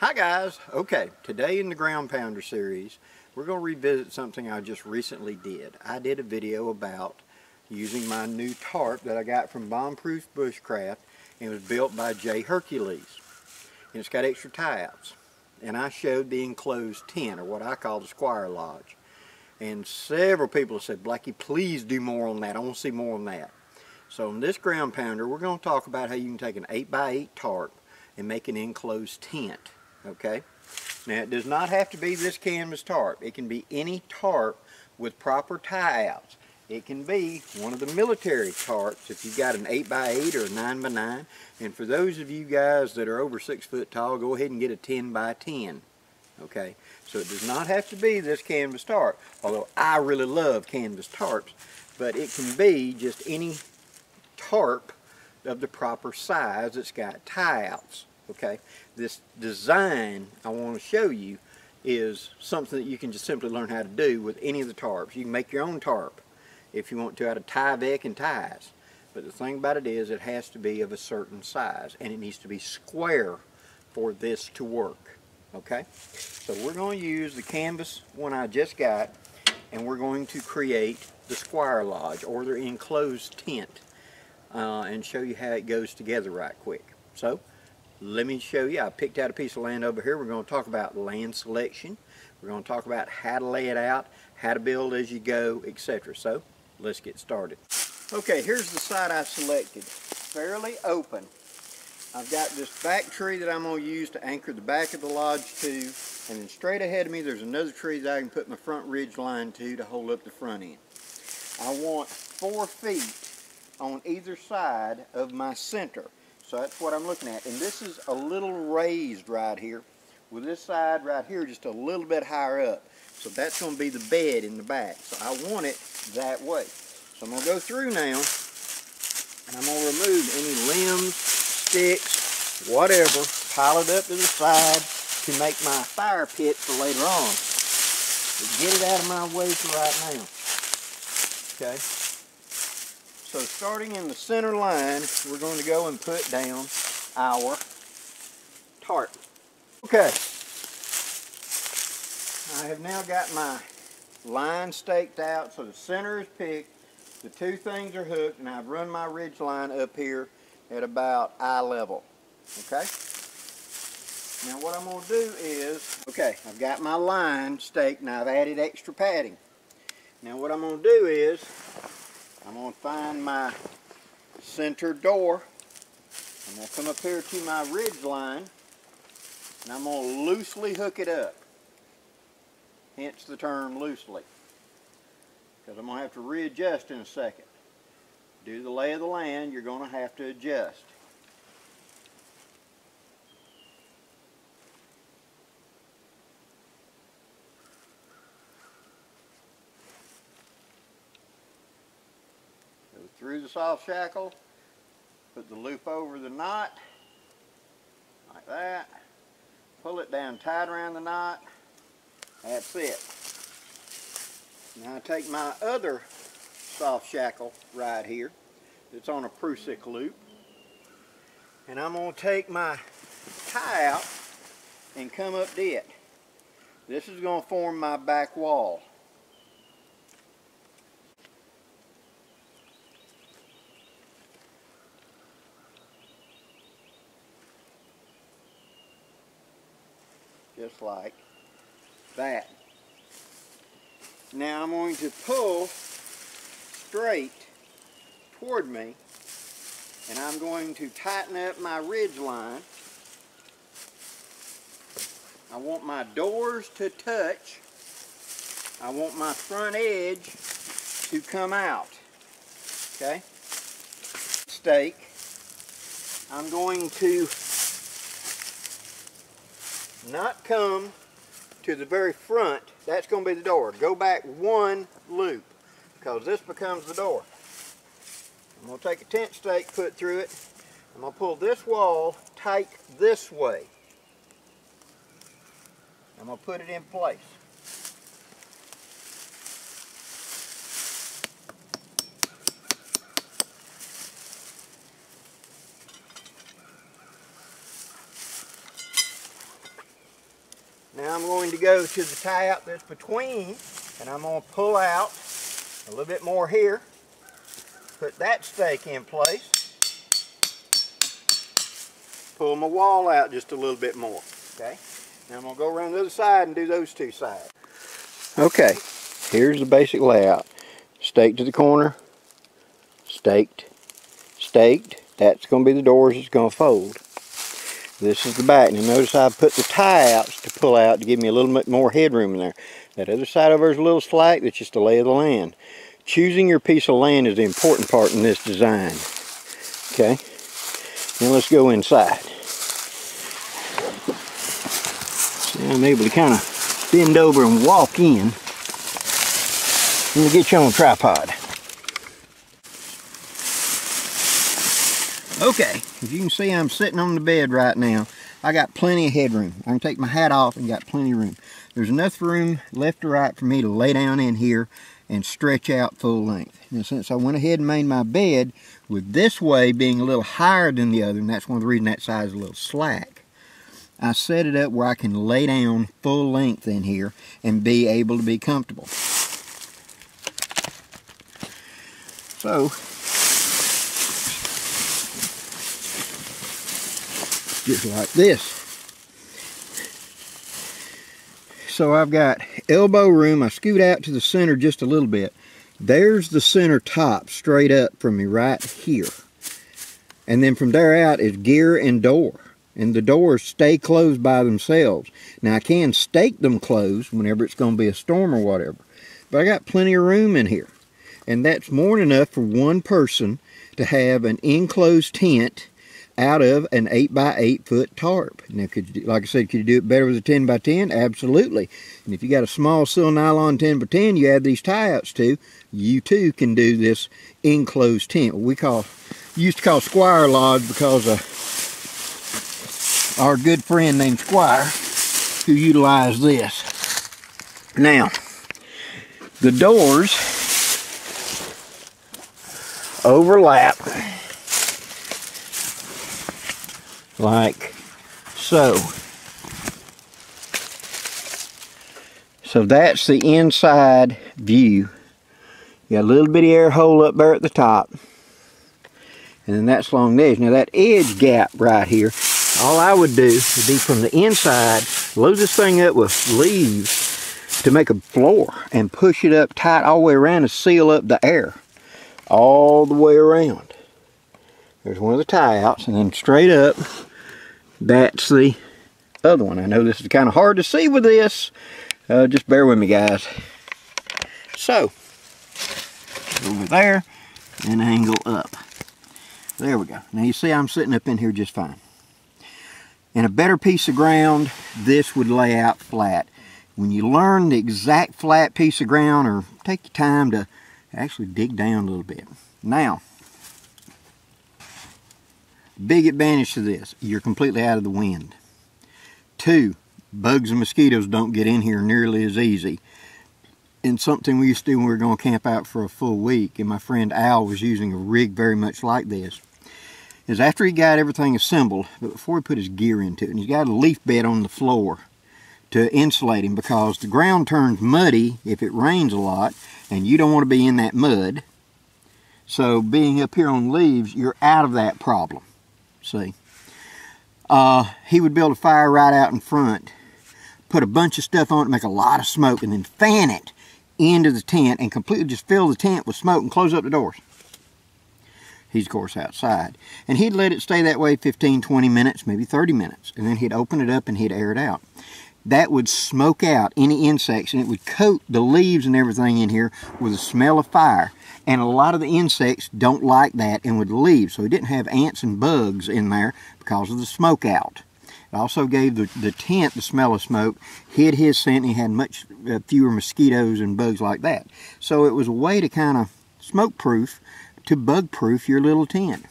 Hi guys. Okay, today in the Ground Pounder series, we're going to revisit something I just recently did. I did a video about using my new tarp that I got from Bombproof Bushcraft, and it was built by J. Hercules. And it's got extra tie-outs. And I showed the enclosed tent, or what I call the Squire Lodge. And several people have said, Blackie, please do more on that. I want to see more on that. So in this Ground Pounder, we're going to talk about how you can take an 8x8 tarp and make an enclosed tent. Okay, now it does not have to be this canvas tarp. It can be any tarp with proper tie-outs. It can be one of the military tarps if you've got an 8x8 or a 9x9. And for those of you guys that are over 6 foot tall, go ahead and get a 10x10. Okay, so it does not have to be this canvas tarp, although I really love canvas tarps, but it can be just any tarp of the proper size that's got tie-outs. Okay, this design I want to show you is something that you can just simply learn how to do with any of the tarps. You can make your own tarp if you want to out of Tyvek and ties. But the thing about it is it has to be of a certain size and it needs to be square for this to work. Okay, so we're going to use the canvas one I just got, and we're going to create the Squire Lodge, or the enclosed tent, and show you how it goes together right quick. So let me show you. I picked out a piece of land over here. We're going to talk about land selection. We're going to talk about how to lay it out, how to build as you go, etc. So let's get started. Okay, here's the site I selected. Fairly open. I've got this back tree that I'm going to use to anchor the back of the lodge to, and then straight ahead of me there's another tree that I can put my front ridge line to hold up the front end. I want 4 feet on either side of my center. So that's what I'm looking at. And this is a little raised right here, with this side right here just a little bit higher up. So that's going to be the bed in the back. So I want it that way. So I'm going to go through now, and I'm going to remove any limbs, sticks, whatever, pile it up to the side to make my fire pit for later on. But get it out of my way for right now. Okay. So starting in the center line, we're going to go and put down our tarp. Okay, I have now got my line staked out, so the center is picked, the 2 things are hooked, and I've run my ridge line up here at about eye level. Okay? Now what I'm going to do is, okay, I've got my line staked, and I've added extra padding. Now what I'm going to do is, I'm going to find my center door. I'm going to come up here to my ridge line, and I'm going to loosely hook it up. Hence the term loosely. Because I'm going to have to readjust in a second. Due to the lay of the land, you're going to have to adjust. Through the soft shackle, put the loop over the knot, like that, pull it down tight around the knot, that's it. Now I take my other soft shackle right here, that's on a Prusik loop, and I'm going to take my tie out and come up to it. This is going to form my back wall. Just like that. Now I'm going to pull straight toward me, and I'm going to tighten up my ridge line. I want my doors to touch. I want my front edge to come out. Okay? Stake. I'm going to not come to the very front. That's going to be the door. Go back 1 loop, because this becomes the door. I'm going to take a tent stake, put through it. I'm going to pull this wall tight this way. I'm going to put it in place. Now I'm going to go to the tie out that's between, and I'm going to pull out a little bit more here, put that stake in place, pull my wall out just a little bit more, okay? Now I'm going to go around the other side and do those two sides. Okay, here's the basic layout. Stake to the corner, staked, staked. That's going to be the doors it's going to fold. This is the back. Now notice I've put the tie outs to pull out to give me a little bit more headroom in there. That other side over is a little slack. That's just the lay of the land. Choosing your piece of land is the important part in this design. Okay, now let's go inside. See, I'm able to kind of bend over and walk in. I'm going to get you on a tripod. Okay, as you can see, I'm sitting on the bed right now. I got plenty of headroom. I can take my hat off and got plenty of room. There's enough room left or right for me to lay down in here and stretch out full length. Now, since I went ahead and made my bed with this way being a little higher than the other, and that's one of the reasons that side is a little slack, I set it up where I can lay down full length in here and be able to be comfortable. So, just like this. So I've got elbow room. I scoot out to the center just a little bit. There's the center top straight up from me right here. And then from there out is gear and door. And the doors stay closed by themselves. Now I can stake them closed whenever it's going to be a storm or whatever. But I got plenty of room in here. And that's more than enough for one person to have an enclosed tent out of an 8 by 8 foot tarp. Now, could you, like I said, could you do it better with a 10 by 10? Absolutely. And if you got a small sil nylon 10 by 10 you add these tie-outs to, you too can do this enclosed tent. We used to call Squire Lodge because of our good friend named Squire who utilized this. Now, the doors overlap like so. So that's the inside view. You got a little bitty air hole up there at the top, and then that's along the edge. Now that edge gap right here, all I would do would be from the inside, load this thing up with leaves to make a floor and push it up tight all the way around to seal up the air all the way around. There's one of the tie-outs, and then straight up, that's the other one. I know this is kind of hard to see with this. Just bear with me, guys. So, over there, and angle up. There we go. Now you see I'm sitting up in here just fine. In a better piece of ground, this would lay out flat. When you learn the exact flat piece of ground, or take your time to actually dig down a little bit. Now, big advantage to this, you're completely out of the wind. 2, bugs and mosquitoes don't get in here nearly as easy. And something we used to do when we were going to camp out for a full week, and my friend Al was using a rig very much like this, is after he got everything assembled, but before he put his gear into it, and he's got a leaf bed on the floor to insulate him, because the ground turns muddy if it rains a lot, and you don't want to be in that mud. So being up here on leaves, you're out of that problem. See, he would build a fire right out in front, put a bunch of stuff on it, make a lot of smoke, and then fan it into the tent and completely just fill the tent with smoke and close up the doors. He's of course outside, and he'd let it stay that way 15-20 minutes, maybe 30 minutes, and then he'd open it up and he'd air it out. That would smoke out any insects, and it would coat the leaves and everything in here with a smell of fire. And a lot of the insects don't like that and would leave. So he didn't have ants and bugs in there because of the smoke out. It also gave the tent the smell of smoke, hid his scent, and he had much fewer mosquitoes and bugs like that. So it was a way to kind of smoke proof, to bug proof your little tent.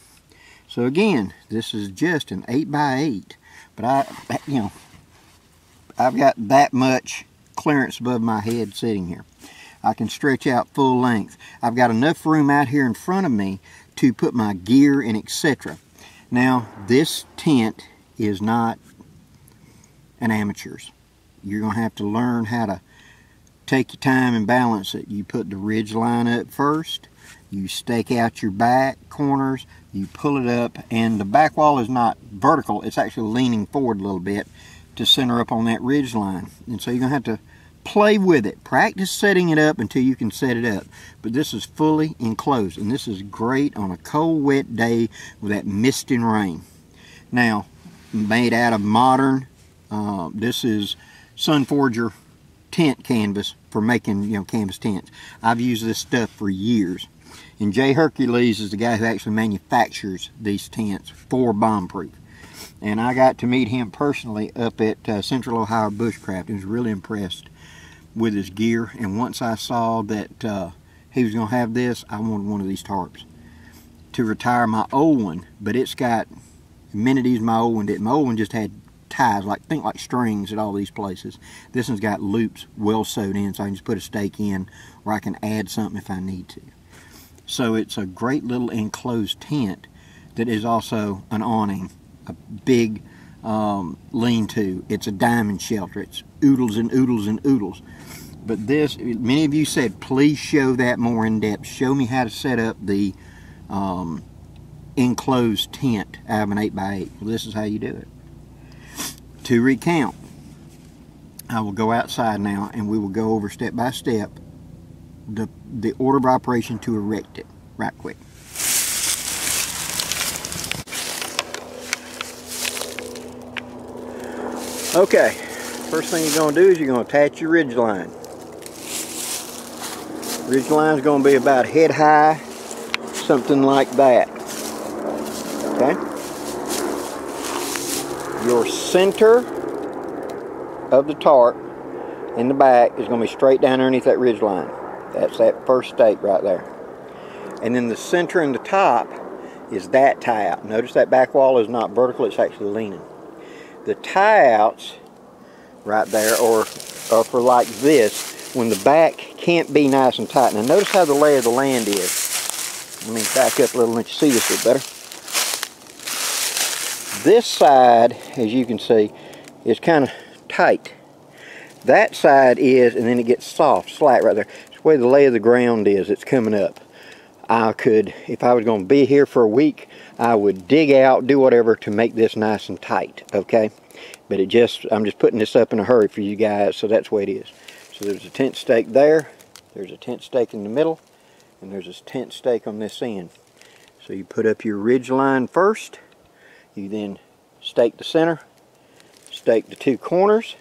So again, this is just an 8 by 8. But I've got that much clearance above my head sitting here. I can stretch out full length. I've got enough room out here in front of me to put my gear and etc. Now, this tent is not an amateur's. you're going to have to learn how to take your time and balance it. You put the ridge line up first, you stake out your back corners, you pull it up, and the back wall is not vertical, it's actually leaning forward a little bit to center up on that ridge line. And so you're going to have to play with it. Practice setting it up until you can set it up. But this is fully enclosed, and this is great on a cold, wet day with that mist and rain. Now, made out of modern, this is Sunforger tent canvas for making, canvas tents. I've used this stuff for years. And Jay Hercules is the guy who actually manufactures these tents for Bombproof. And I got to meet him personally up at Central Ohio Bushcraft and was really impressed with his gear. And once I saw that he was going to have this, I wanted one of these tarps to retire my old one. But it's got amenities my old one did. My old one just had ties, think like strings at all these places. This one's got loops well sewed in, so I can just put a stake in, or I can add something if I need to. So it's a great little enclosed tent that is also an awning, a big lean-to. It's a diamond shelter. It's oodles and oodles and oodles. But this, many of you said, please show that more in depth. Show me how to set up the enclosed tent out of an 8x8. Well, this is how you do it. To recount, I will go outside now and we will go over step by step the order of operation to erect it right quick. Okay, first thing you're going to do is you're going to attach your ridge line. Ridge line is going to be about head high, something like that. Okay? Your center of the tarp in the back is going to be straight down underneath that ridge line. That's that first stake right there. And then the center and the top is that tie out. Notice that back wall is not vertical, it's actually leaning. The tie outs right there are for like this, when the back can't be nice and tight. Now notice how the lay of the land is. Let me back up a little and let you see this a little better. This side, as you can see, is kind of tight. That side is, and then it gets soft, slack right there. It's the way the lay of the ground is, it's coming up. I could, if I was going to be here for a week, I would dig out, do whatever to make this nice and tight, okay? But I'm just putting this up in a hurry for you guys, so that's the way it is. So there's a tent stake there, there's a tent stake in the middle, and there's a tent stake on this end. So you put up your ridge line first. You then stake the center, stake the two corners,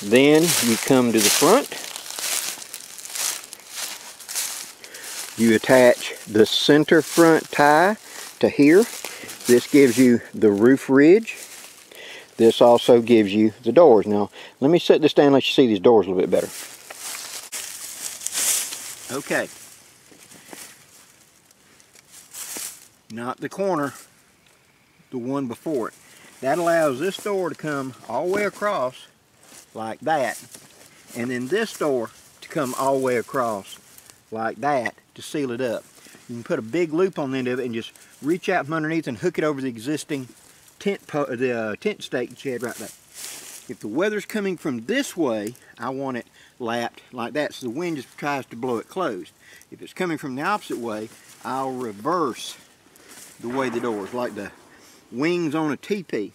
then you come to the front, you attach the center front tie to here. This gives you the roof ridge. This also gives you the doors. Now let me set this down and let you see these doors a little bit better. Okay, not the corner, the one before it. That allows this door to come all the way across like that, and then this door to come all the way across like that to seal it up. You can put a big loop on the end of it and just reach out from underneath and hook it over the existing tent stake that you had right there. If the weather's coming from this way, I want it lapped like that so the wind just tries to blow it closed. If it's coming from the opposite way, I'll reverse the way the door is, like the wings on a teepee.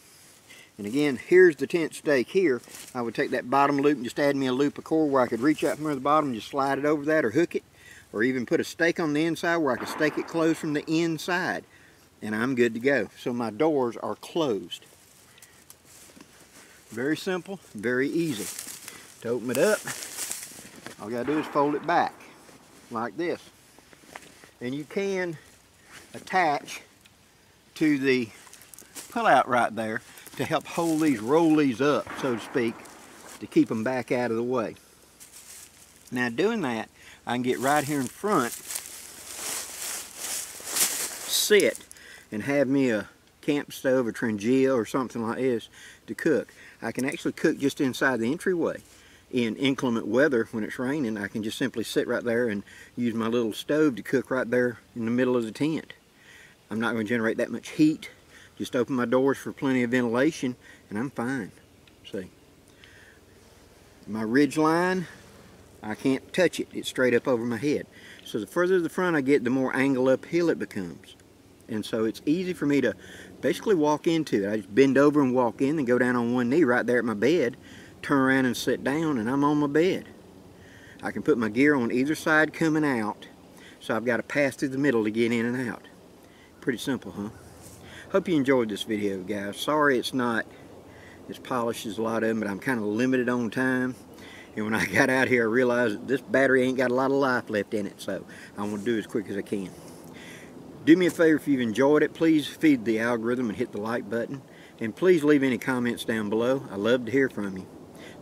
And again, here's the tent stake here. I would take that bottom loop and just add me a loop of cord where I could reach out from the bottom and just slide it over that or hook it, or even put a stake on the inside where I could stake it closed from the inside, and I'm good to go. So my doors are closed. Very simple, very easy. To open it up, all you gotta do is fold it back like this. And you can attach to the pull-out right there to help roll these up, so to speak, to keep them back out of the way. Now doing that, I can get right here in front, sit, and have me a camp stove, a Trangia, or something like this to cook. I can actually cook just inside the entryway. In inclement weather, when it's raining, I can just simply sit right there and use my little stove to cook right there in the middle of the tent. I'm not going to generate that much heat. Just open my doors for plenty of ventilation, and I'm fine. See, My ridge line, I can't touch it. It's straight up over my head. So the further to the front I get, the more angle uphill it becomes. And so it's easy for me to basically walk into it. I just bend over and walk in and go down on one knee right there at my bed, turn around and sit down, and I'm on my bed. I can put my gear on either side coming out, so I've got to pass through the middle to get in and out. Pretty simple, huh? Hope you enjoyed this video, guys. Sorry it's not as polished as a lot of them, but I'm kind of limited on time. And when I got out here, I realized that this battery ain't got a lot of life left in it, so I'm going to do it as quick as I can. Do me a favor, if you've enjoyed it, please feed the algorithm and hit the like button. And please leave any comments down below. I love to hear from you.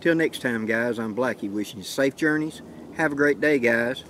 Till next time, guys, I'm Blackie, wishing you safe journeys. Have a great day, guys.